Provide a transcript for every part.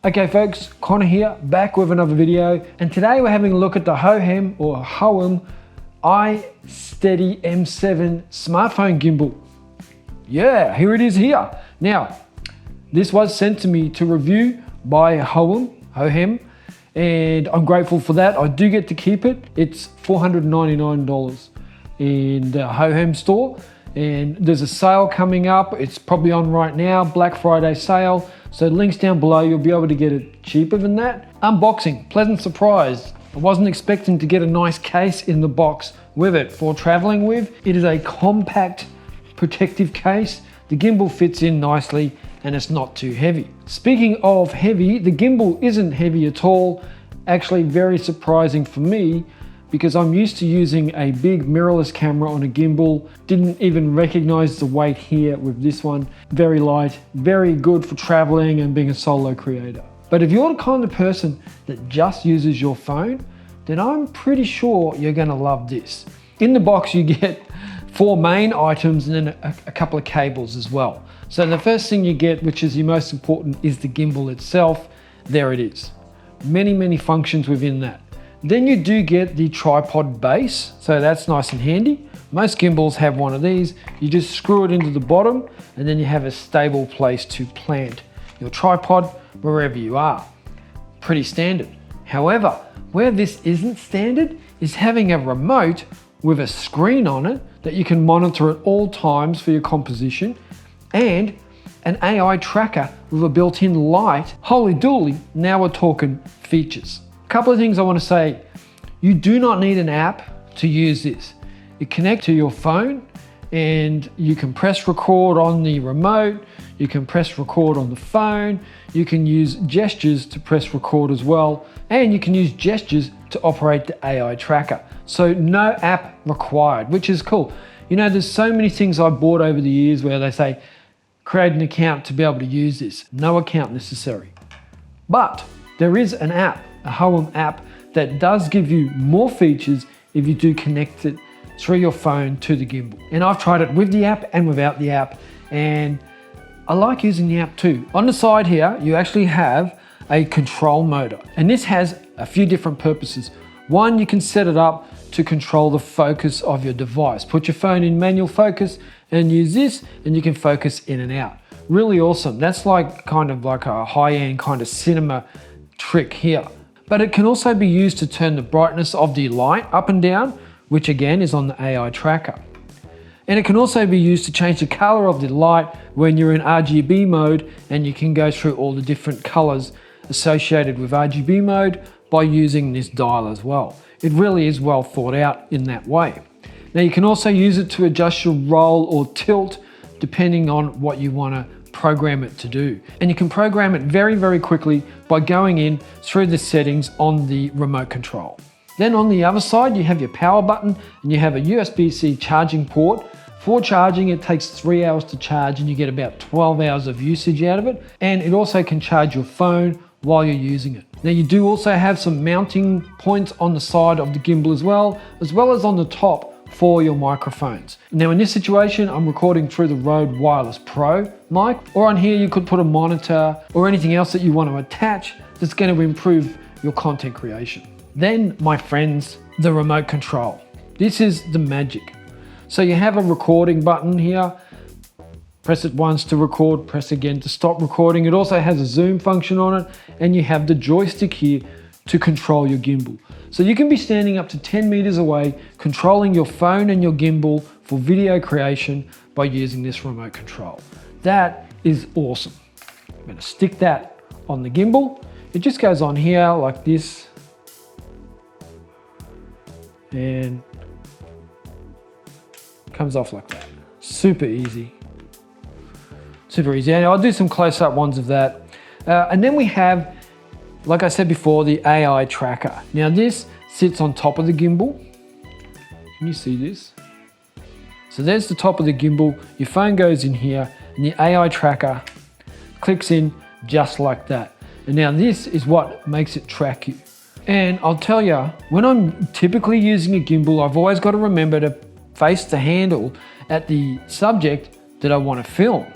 Okay folks, Conor here, back with another video, and today we're having a look at the Hohem ISteady M7 smartphone gimbal. Yeah, here it is here. Now, this was sent to me to review by Hohem, and I'm grateful for that. I do get to keep it. It's $499 in the Hohem store, and there's a sale coming up. It's probably on right now, Black Friday sale. So links down below, you'll be able to get it cheaper than that. Unboxing, pleasant surprise. I wasn't expecting to get a nice case in the box with it for traveling with. It is a compact protective case. The gimbal fits in nicely and it's not too heavy. Speaking of heavy, the gimbal isn't heavy at all. Actually very surprising for me, because I'm used to using a big mirrorless camera on a gimbal. Didn't even recognize the weight here with this one. Very light, very good for traveling and being a solo creator. But if you're the kind of person that just uses your phone, then I'm pretty sure you're gonna love this. In the box, you get 4 main items and then a couple of cables as well. So the first thing you get, which is the most important, is the gimbal itself. There it is. Many functions within that. Then you do get the tripod base, so that's nice and handy. Most gimbals have one of these. You just screw it into the bottom and then you have a stable place to plant your tripod wherever you are. Pretty standard. However, where this isn't standard is having a remote with a screen on it that you can monitor at all times for your composition, and an AI tracker with a built-in light. Holy dooly, now we're talking features. Couple of things I want to say. You do not need an app to use this. You connect to your phone and you can press record on the remote, you can press record on the phone, you can use gestures to press record as well, and you can use gestures to operate the AI tracker. So no app required, which is cool. You know, there's so many things I bought over the years where they say, create an account to be able to use this. No account necessary. But there is an app, a Hohem app, that does give you more features if you do connect it through your phone to the gimbal. And I've tried it with the app and without the app, and I like using the app too. On the side here, you actually have a control motor, and this has a few different purposes. One, you can set it up to control the focus of your device. Put your phone in manual focus and use this, and you can focus in and out. Really awesome. That's like kind of like a high-end kind of cinema trick here. But it can also be used to turn the brightness of the light up and down, which again is on the AI tracker. And it can also be used to change the color of the light when you're in RGB mode, and you can go through all the different colors associated with RGB mode by using this dial as well. It really is well thought out in that way. Now you can also use it to adjust your roll or tilt depending on what you want to program it to do. And you can program it very quickly by going in through the settings on the remote control. Then on the other side, you have your power button and you have a USB-C charging port. For charging, it takes 3 hours to charge and you get about 12 hours of usage out of it. And it also can charge your phone while you're using it. Now you do also have some mounting points on the side of the gimbal as well as on the top for your microphones. Now in this situation, I'm recording through the Rode Wireless Pro mic, or on here you could put a monitor or anything else that you want to attach that's going to improve your content creation. Then, my friends, the remote control. This is the magic. So you have a recording button here. Press it once to record, press again to stop recording. It also has a zoom function on it, and you have the joystick here to control your gimbal. So you can be standing up to 10 meters away, controlling your phone and your gimbal for video creation by using this remote control. That is awesome. I'm gonna stick that on the gimbal. It just goes on here like this, and comes off like that. Super easy. Super easy. And I'll do some close-up ones of that. And then we have, like I said before, the AI tracker. Now this sits on top of the gimbal. Can you see this? So there's the top of the gimbal. Your phone goes in here and the AI tracker clicks in just like that. And now this is what makes it track you. And I'll tell you, when I'm typically using a gimbal, I've always got to remember to face the handle at the subject that I want to film.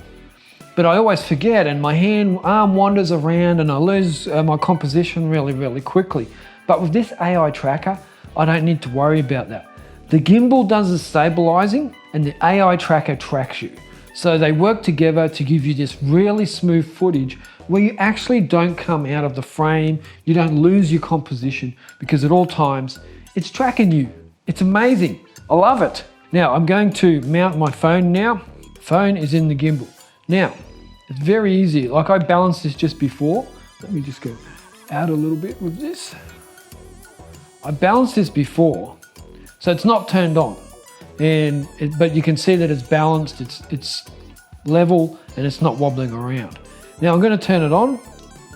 but I always forget and my arm wanders around and I lose my composition really quickly. But with this AI tracker, I don't need to worry about that. The gimbal does the stabilizing and the AI tracker tracks you. So they work together to give you this really smooth footage where you actually don't come out of the frame, you don't lose your composition, because at all times it's tracking you. It's amazing, I love it. Now I'm going to mount my phone now. Phone is in the gimbal. Now, it's very easy. Like I balanced this just before. Let me just go out a little bit with this. I balanced this before, so it's not turned on. But you can see that it's balanced, it's level, and it's not wobbling around. Now I'm going to turn it on,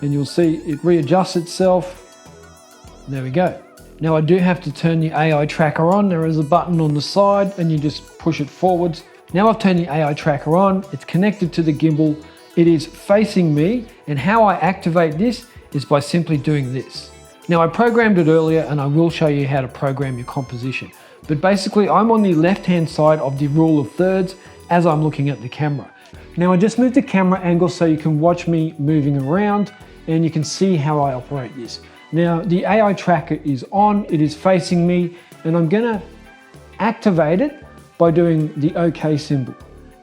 and you'll see it readjusts itself. There we go. Now I do have to turn the AI tracker on. There is a button on the side, and you just push it forwards. Now I've turned the AI tracker on. It's connected to the gimbal. It is facing me, and how I activate this is by simply doing this. Now I programmed it earlier, and I will show you how to program your composition. But basically I'm on the left-hand side of the rule of thirds as I'm looking at the camera. Now I just moved the camera angle so you can watch me moving around and you can see how I operate this. Now the AI tracker is on, it is facing me, and I'm gonna activate it by doing the OK symbol.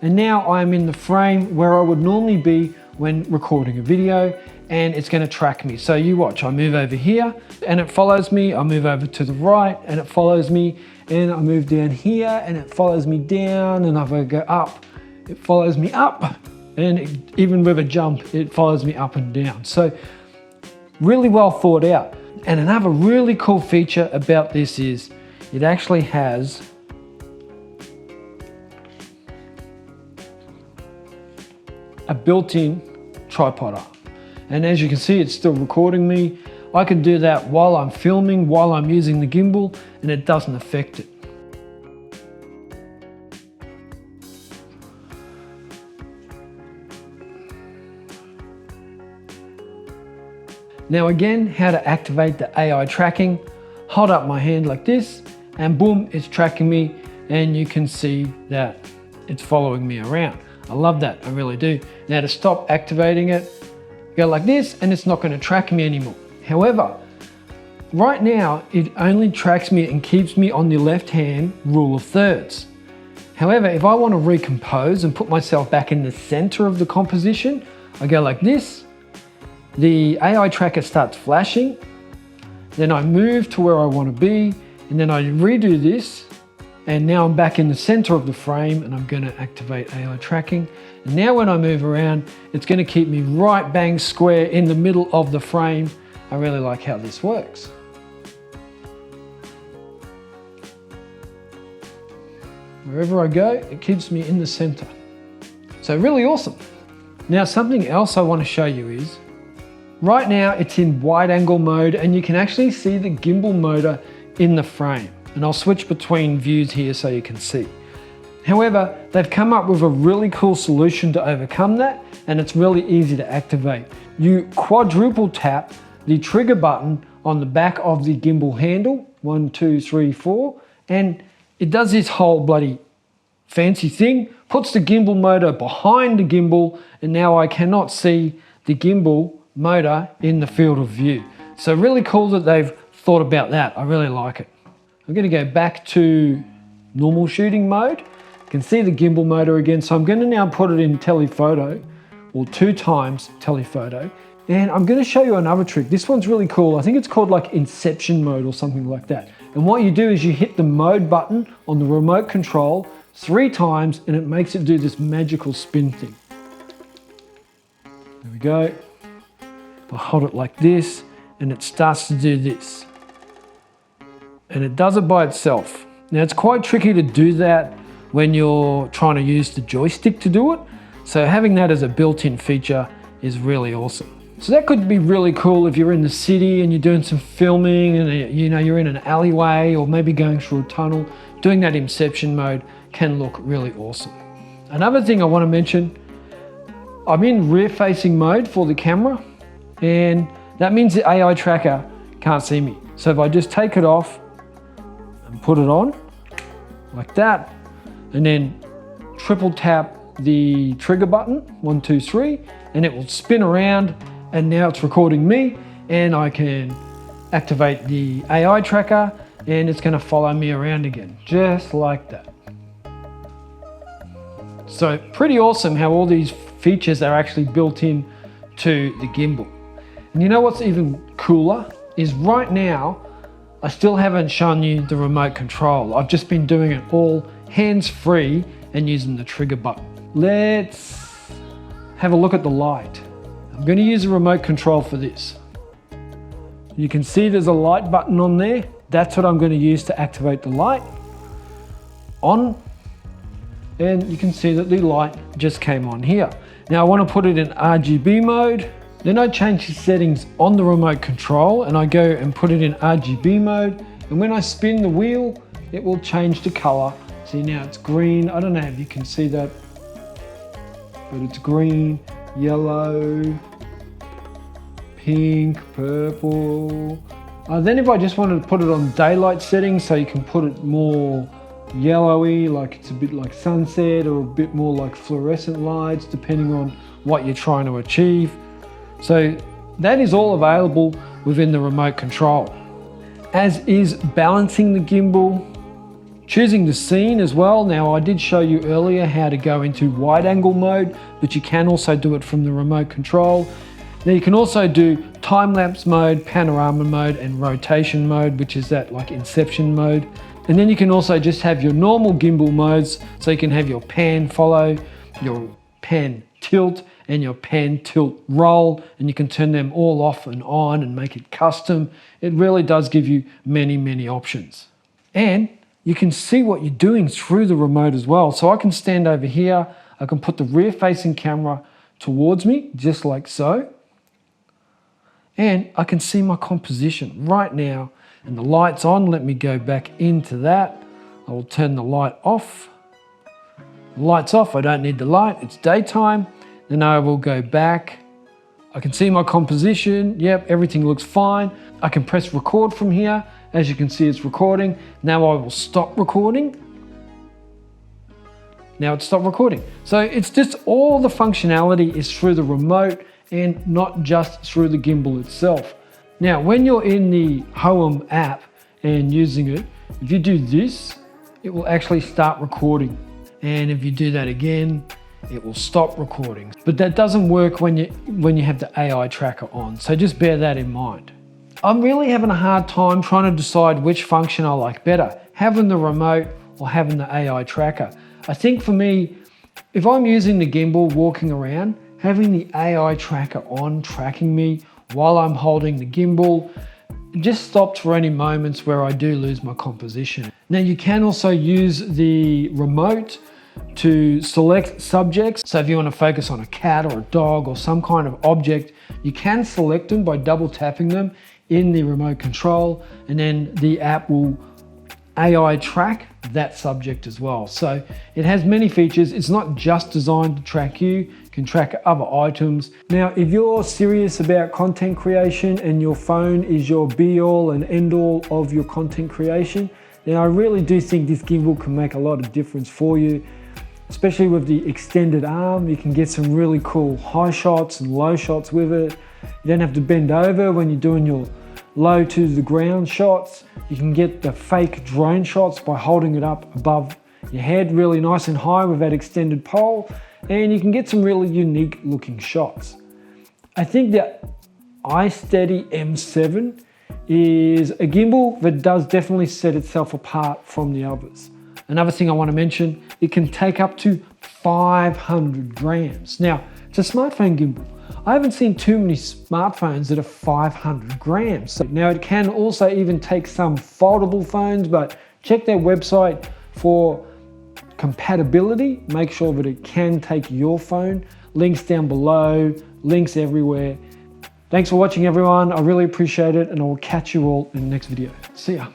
And now I am in the frame where I would normally be when recording a video, and it's going to track me. So you watch, I move over here and it follows me. I move over to the right and it follows me, and I move down here and it follows me down, and if I go up, it follows me up, and even with a jump, it follows me up and down. So really well thought out. And another really cool feature about this is it actually has a built-in tripod up. And as you can see, it's still recording me. I can do that while I'm filming, while I'm using the gimbal, and it doesn't affect it. Now again, how to activate the AI tracking. Hold up my hand like this, and boom, it's tracking me, and you can see that it's following me around. I love that, I really do. Now to stop activating it, go like this, and it's not going to track me anymore. However, right now it only tracks me and keeps me on the left hand rule of thirds. However, if I want to recompose and put myself back in the center of the composition, I go like this, the AI tracker starts flashing, then I move to where I want to be, and then I redo this, and now I'm back in the center of the frame, and I'm going to activate AI tracking. And now when I move around, it's going to keep me right bang square in the middle of the frame. I really like how this works. Wherever I go, it keeps me in the center. So really awesome. Now something else I want to show you is, right now it's in wide angle mode, and you can actually see the gimbal motor in the frame. And I'll switch between views here so you can see. However, they've come up with a really cool solution to overcome that, and it's really easy to activate. You quadruple tap the trigger button on the back of the gimbal handle, 1, 2, 3, 4, and it does this whole bloody fancy thing, puts the gimbal motor behind the gimbal, and now I cannot see the gimbal motor in the field of view. So really cool that they've thought about that. I really like it. I'm going to go back to normal shooting mode. You can see the gimbal motor again, so I'm going to now put it in telephoto, or 2 times telephoto, and I'm going to show you another trick. This one's really cool. I think it's called like Inception mode or something like that. And what you do is you hit the mode button on the remote control 3 times, and it makes it do this magical spin thing. There we go. I hold it like this, and it starts to do this. And it does it by itself. Now it's quite tricky to do that when you're trying to use the joystick to do it. So having that as a built-in feature is really awesome. So that could be really cool if you're in the city and you're doing some filming and you're in an alleyway or maybe going through a tunnel. Doing that Inception mode can look really awesome. Another thing I want to mention, I'm in rear-facing mode for the camera, and that means the AI tracker can't see me. So if I just take it off and put it on like that, and then triple tap the trigger button, 1, 2, 3, and it will spin around, and now it's recording me, and I can activate the AI tracker, and it's gonna follow me around again, just like that. So pretty awesome how all these features are actually built in to the gimbal. And you know what's even cooler is right now, I still haven't shown you the remote control. I've just been doing it all hands-free and using the trigger button. Let's have a look at the light. I'm going to use a remote control for this. You can see there's a light button on there. That's what I'm going to use to activate the light. On, and you can see that the light just came on here. Now I want to put it in RGB mode. Then I change the settings on the remote control and I go and put it in RGB mode. And when I spin the wheel, it will change the color. See, now it's green. I don't know if you can see that, but it's green, yellow, pink, purple. Then if I just wanted to put it on daylight settings, so you can put it more yellowy, like it's a bit like sunset, or a bit more like fluorescent lights, depending on what you're trying to achieve. So that is all available within the remote control. As is balancing the gimbal, choosing the scene as well. Now I did show you earlier how to go into wide angle mode, but you can also do it from the remote control. Now you can also do time-lapse mode, panorama mode, and rotation mode, which is that like inception mode. And then you can also just have your normal gimbal modes, so you can have your pan follow, your pan tilt, and your pan tilt roll, and you can turn them all off and on and make it custom. It really does give you many, many options. And you can see what you're doing through the remote as well. So I can stand over here, I can put the rear facing camera towards me, just like so. And I can see my composition right now, and the light's on. Let me go back into that. I will turn the light off. The light's off, I don't need the light, it's daytime. Then I will go back. I can see my composition. Yep, everything looks fine. I can press record from here. As you can see, it's recording. Now I will stop recording. Now it's stopped recording. So it's just all the functionality is through the remote and not just through the gimbal itself. Now, when you're in the Hohem app and using it, if you do this, it will actually start recording. And if you do that again, it will stop recording. But that doesn't work when you have the AI tracker on. So just bear that in mind. I'm really having a hard time trying to decide which function I like better, having the remote or having the AI tracker. I think for me, if I'm using the gimbal walking around, having the AI tracker on, tracking me while I'm holding the gimbal, it just stops for any moments where I do lose my composition. Now you can also use the remote to select subjects. So if you want to focus on a cat or a dog or some kind of object, you can select them by double tapping them in the remote control, and then the app will AI track that subject as well. So it has many features. It's not just designed to track you, it can track other items. Now, if you're serious about content creation and your phone is your be all and end all of your content creation, then I really do think this gimbal can make a lot of difference for you. Especially with the extended arm, you can get some really cool high shots and low shots with it. You don't have to bend over when you're doing your low to the ground shots. You can get the fake drone shots by holding it up above your head really nice and high with that extended pole, and you can get some really unique looking shots. I think the ISteady M7 is a gimbal that does definitely set itself apart from the others. Another thing I want to mention, it can take up to 500 grams. Now, it's a smartphone gimbal. I haven't seen too many smartphones that are 500 grams. Now, it can also even take some foldable phones, but check their website for compatibility. Make sure that it can take your phone. Links down below, links everywhere. Thanks for watching, everyone. I really appreciate it, and I will catch you all in the next video. See ya.